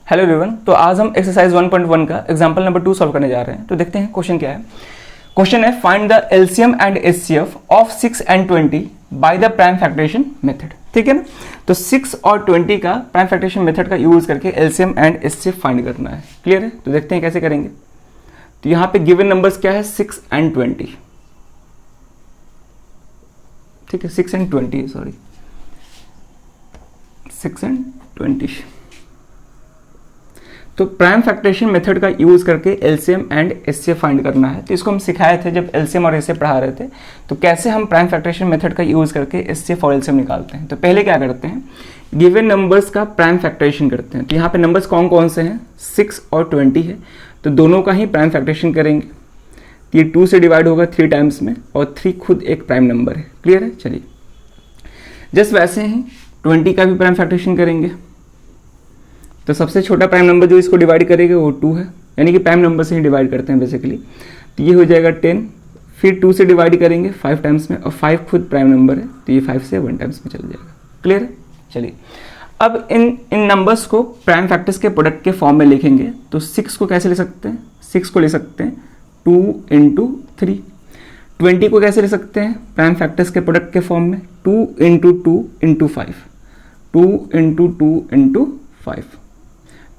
Hello everyone. तो आज हम एक्सरसाइज 1.1 का एग्जांपल नंबर 2 सॉल्व करने जा रहे हैं। तो देखते हैं क्वेश्चन क्या है। क्वेश्चन है find the LCM and HCF of 6 and 20 by the prime factorisation method. ठीक है ना। तो 6 और 20 का प्राइम फैक्टराइजेशन मेथड का यूज करके एलसीएम एंड एचसीएफ फाइंड करना है। क्लियर है। तो देखते हैं कैसे करेंगे। तो यहाँ पे गिवन नंबर्स क्या है 6 and 20। ठीक है 6 and 20 सॉरी 6 and 20। तो प्राइम फैक्टराइजेशन मेथड का यूज करके एलसीएम एंड एचसीएफ फाइंड करना है। तो इसको हम सिखाए थे जब एलसीएम और एचसीएफ पढ़ा रहे थे। तो कैसे हम प्राइम फैक्टराइजेशन मेथड का यूज करके एचसीएफ और एलसीएम निकालते हैं। तो पहले क्या करते हैं, गिवन नंबर्स का प्राइम फैक्टराइजेशन करते हैं। तो यहाँ पे नंबर्स कौन कौन से हैं, 6 और 20 है। तो दोनों का ही प्राइम फैक्टराइजेशन करेंगे। तो ये 2 से डिवाइड होगा 3 टाइम्स में, और 3 खुद एक प्राइम नंबर है। क्लियर है। चलिए जस्ट वैसे ही 20 का भी प्राइम फैक्टराइजेशन करेंगे। तो सबसे छोटा प्राइम नंबर जो इसको डिवाइड करेगा वो 2 है, यानी कि प्राइम नंबर से ही डिवाइड करते हैं बेसिकली। तो ये हो जाएगा 10, फिर 2 से डिवाइड करेंगे 5 टाइम्स में, और 5 खुद प्राइम नंबर है। तो ये 5 से 1 टाइम्स में चल जाएगा। क्लियर है। चलिए अब इन नंबर्स को प्राइम फैक्टर्स के प्रोडक्ट के फॉर्म में लिखेंगे। तो 6 को कैसे ले सकते हैं, 6 को ले सकते हैं 2 into 3। 20 को कैसे ले सकते हैं प्राइम फैक्टर्स के प्रोडक्ट के फॉर्म में, 2 into 2 into 5, 2 into 2 into 5।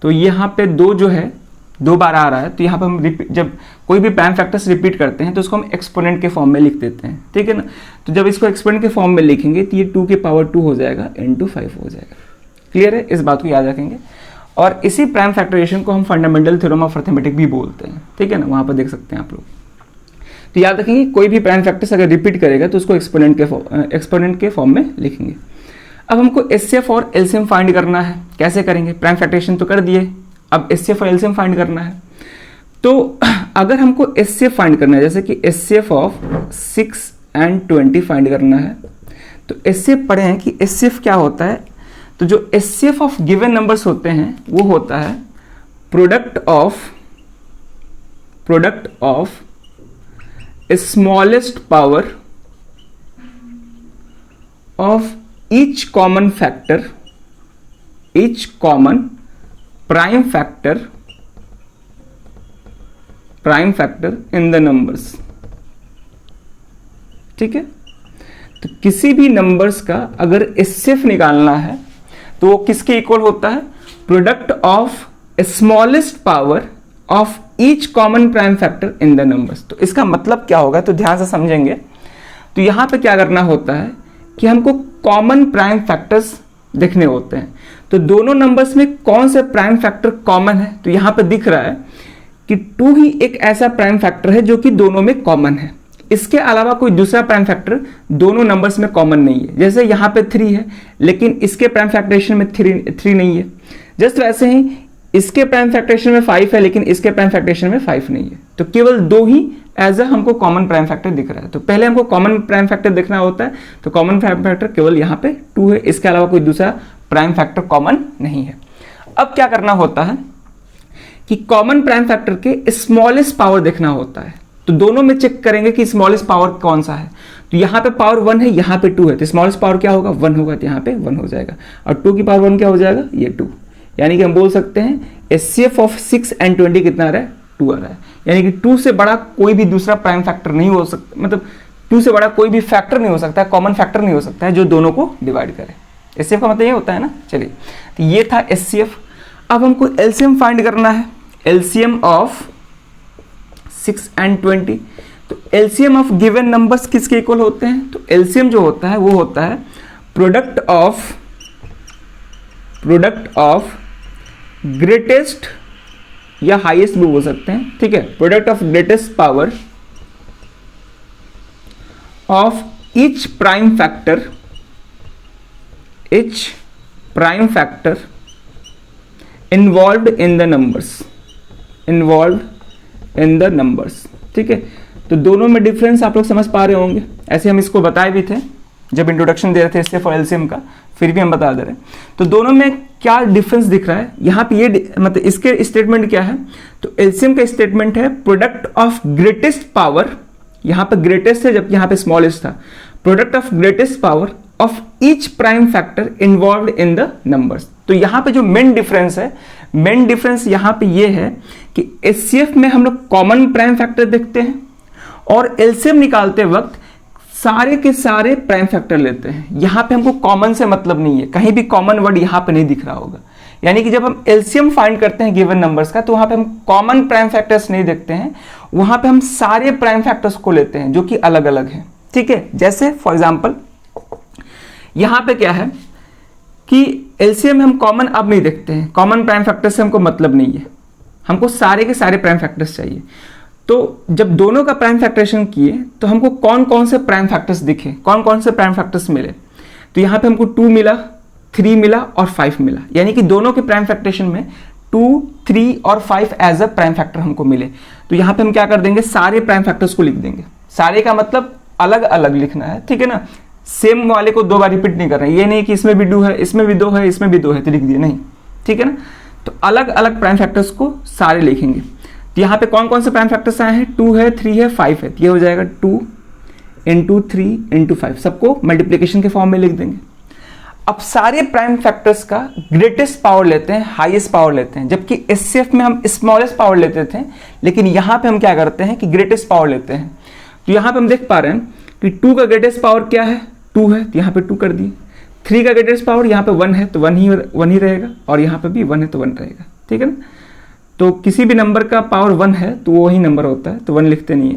तो यहाँ पे 2 जो है 2 बार आ रहा है। तो यहाँ पे हम जब कोई भी प्राइम फैक्टर्स रिपीट करते हैं तो उसको हम एक्सपोनेंट के फॉर्म में लिख देते हैं। ठीक है ना। तो जब इसको एक्सपोनेंट के फॉर्म में लिखेंगे तो ये 2 की पावर 2 हो जाएगा into 5 हो जाएगा। क्लियर है। इस बात को याद रखेंगे। और इसी प्राइम फैक्टराइजेशन को हम फंडामेंटल थ्योरम ऑफ अरिथमेटिक भी बोलते हैं। ठीक है ना, वहाँ पर देख सकते हैं आप लोग। तो याद रखेंगे कोई भी प्राइम फैक्टर्स अगर रिपीट करेगा तो उसको एक्सपोनेंट के फॉर्म में लिखेंगे। अब हमको एचसीएफ और एलसीएम फाइंड करना है। कैसे करेंगे, प्राइम फैक्टराइजेशन तो कर दिए, अब एचसीएफ और एलसीएम फाइंड करना है। तो अगर हमको एचसीएफ फाइंड करना है, जैसे कि एचसीएफ ऑफ 6 and 20 फाइंड करना है, तो एचसीएफ पढ़े हैं कि एचसीएफ क्या होता है। तो जो एचसीएफ ऑफ गिवन नंबर्स होते हैं वो होता है product of smallest power of each common prime factor in the numbers। ठीक है। तो किसी भी नंबर्स का अगर एचसीएफ निकालना है तो वो किसके इक्वल होता है, product of smallest power of each common prime factor in the numbers. तो इसका मतलब क्या होगा, तो ध्यान से समझेंगे। तो यहां पे क्या करना होता है कि हमको कॉमन प्राइम फैक्टर्स देखने होते हैं। तो दोनों नंबर्स में कौन से प्राइम फैक्टर कॉमन है। तो यहां पे दिख रहा है कि 2 ही एक ऐसा प्राइम फैक्टर है जो कि दोनों में कॉमन है। इसके अलावा कोई दूसरा प्राइम फैक्टर दोनों नंबर्स में कॉमन नहीं है। जैसे यहां पे 3 है लेकिन इसके प्राइम फैक्टराइजेशन में 3 नहीं है। जस्ट वैसे ही इसके प्राइम फैक्टराइजेशन में 5 है लेकिन इसके प्राइम फैक्टराइजेशन में 5 नहीं है। तो केवल 2 ही एज हमको कॉमन प्राइम फैक्टर दिख रहा है। तो पहले हमको कॉमन प्राइम फैक्टर देखना होता है। तो कॉमन प्राइम फैक्टर केवल यहाँ पे 2 है, इसके अलावा कोई दूसरा प्राइम फैक्टर कॉमन नहीं है। अब क्या करना होता है कि कॉमन प्राइम फैक्टर के स्मॉलेस्ट पावर देखना होता है। तो दोनों में चेक करेंगे कि स्मॉलेस्ट पावर कौन सा है। तो यहाँ पे पावर 1 है, यहाँ पे 2 है। तो स्मॉलेस्ट पावर क्या होगा, 1 होगा। तो यहाँ पे 1 हो जाएगा, और 2 की पावर 1 क्या हो जाएगा, ये 2। यानी कि हम बोल सकते हैं एचसीएफ ऑफ 6 and 20 कितना आ रहा है, 2 आ रहा है। यानी कि 2 से बड़ा कोई भी दूसरा प्राइम फैक्टर नहीं हो सकता, मतलब 2 से बड़ा कोई भी फैक्टर नहीं हो सकता है, कॉमन फैक्टर नहीं हो सकता है जो दोनों को डिवाइड करे। एचसीएफ का मतलब ये होता है ना। चलिए तो ये था एचसीएफ। अब हमको एलसीएम फाइंड करना है। LCM of 6 and 20। तो एलसीएम ऑफ गिवन नंबर्स किसके इक्वल होते हैं, तो एलसीएम जो होता है वो होता है प्रोडक्ट ऑफ ग्रेटेस्ट या हाईएस्ट भी बोल सकते हैं। ठीक है। Product of greatest power of each prime factor involved in the numbers. ठीक है। तो दोनों में डिफरेंस आप लोग समझ पा रहे होंगे। ऐसे हम इसको बताए भी थे जब इंट्रोडक्शन दे रहे थे एचसीएफ और एलसीएम का, फिर भी हम बता दे रहे हैं। तो दोनों में क्या डिफरेंस दिख रहा है यहाँ पे, ये मतलब इसके स्टेटमेंट क्या है। तो एलसीएम का स्टेटमेंट है प्रोडक्ट ऑफ ग्रेटेस्ट पावर, यहाँ पे ग्रेटेस्ट है जबकि यहाँ पे स्मॉलेस्ट था। Product of greatest power of each prime factor involved in the numbers. तो यहाँ पे जो मेन डिफरेंस है, मेन डिफरेंस यहाँ पे ये है कि HCF में हम लोग कॉमन प्राइम फैक्टर देखते हैं और LCM निकालते वक्त सारे के सारे प्राइम फैक्टर लेते हैं। यहाँ पे हमको कॉमन से मतलब नहीं है, कहीं भी कॉमन वर्ड यहाँ पे नहीं दिख रहा होगा। यानी कि जब हम LCM फाइंड करते हैं गिवन नंबर्स का, तो वहाँ पे हम कॉमन प्राइम फैक्टर्स नहीं देखते हैं, वहाँ पे हम सारे प्राइम फैक्टर्स को लेते हैं जो कि अलग अलग हैं। ठीक है, जैसे फॉर एग्जाम्पल यहाँ पे क्या है कि LCM में हम कॉमन अब नहीं देखते हैं, कॉमन प्राइम फैक्टर से हमको मतलब नहीं है, हमको सारे के सारे प्राइम फैक्टर्स चाहिए। तो जब दोनों का प्राइम फैक्टरेशन किए तो हमको कौन कौन से प्राइम फैक्टर्स दिखे, कौन कौन से प्राइम फैक्टर्स मिले, तो यहाँ पे हमको 2 मिला, 3 मिला और 5 मिला। यानी कि दोनों के प्राइम फैक्टरेशन में 2, 3 और 5 एज अ प्राइम फैक्टर हमको मिले। तो यहाँ पे हम क्या कर देंगे, सारे प्राइम फैक्टर्स को लिख देंगे। सारे का मतलब अलग अलग लिखना है, ठीक है ना, सेम वाले को 2 बार रिपीट नहीं कर रहे हैं। ये नहीं कि इसमें भी 2 है, इसमें भी 2 है, इसमें भी 2 है तो लिख दिए, नहीं, ठीक है ना। तो अलग अलग प्राइम फैक्टर्स को सारे लिखेंगे। तो यहाँ पे कौन कौन से प्राइम फैक्टर्स आए हैं, 2 है, 3 है, 5 है, तो ये हो जाएगा 2 × 3 × 5, सबको मल्टीप्लीकेशन के फॉर्म में लिख देंगे। अब सारे प्राइम फैक्टर्स का ग्रेटेस्ट पावर लेते हैं, हाईएस्ट पावर लेते हैं, जबकि HCF में हम स्मॉलेस्ट पावर लेते थे, लेकिन यहाँ पे हम क्या करते हैं कि ग्रेटेस्ट पावर लेते हैं। तो यहाँ पे हम देख पा रहे हैं कि 2 का ग्रेटेस्ट पावर क्या है, 2 है, तो यहाँ पे 2 कर दिए। 3 का ग्रेटेस्ट पावर यहाँ पे 1 है, तो 1 ही रहेगा, और यहाँ पे भी 1 है तो 1 रहेगा, ठीक है ना। तो किसी भी नंबर का पावर 1 है तो वही नंबर होता है, तो 1 लिखते नहीं है।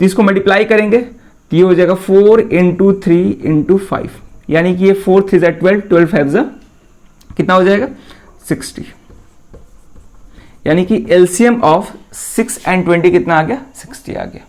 तो इसको मल्टीप्लाई करेंगे तो ये हो जाएगा 4 × 3 × 5, यानी कि ये 4 3 = 12, 12 5 कितना हो जाएगा 60। यानी कि LCM ऑफ 6 and 20 कितना आ गया, 60 आ गया।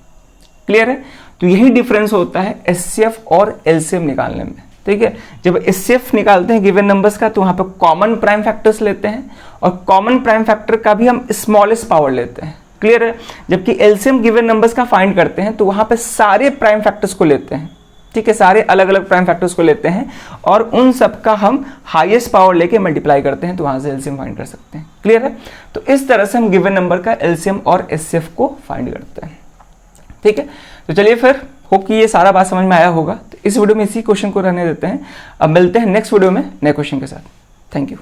क्लियर है। तो यही डिफरेंस होता है HCF और LCM निकालने में, ठीक है। जब HCF निकालते हैं गिवन नंबर्स का तो वहां पे कॉमन प्राइम फैक्टर्स लेते हैं और कॉमन प्राइम फैक्टर का भी हम स्मॉलेस्ट पावर लेते हैं। क्लियर है। जबकि LCM गिवन नंबर्स का फाइंड करते हैं तो वहां पे सारे प्राइम फैक्टर्स को लेते हैं, ठीक है, सारे अलग अलग प्राइम फैक्टर्स को लेते हैं और उन सब का हम हाईएस्ट पावर लेके मल्टीप्लाई करते हैं, तो वहां से LCM फाइंड कर सकते हैं। क्लियर है। तो इस तरह से हम गिवन नंबर का LCM और HCF को फाइंड करते हैं, ठीक है। तो चलिए फिर, होप कि ये सारा बात समझ में आया होगा। तो इस वीडियो में इसी क्वेश्चन को रहने देते हैं, अब मिलते हैं नेक्स्ट वीडियो में नए क्वेश्चन के साथ। Thank you.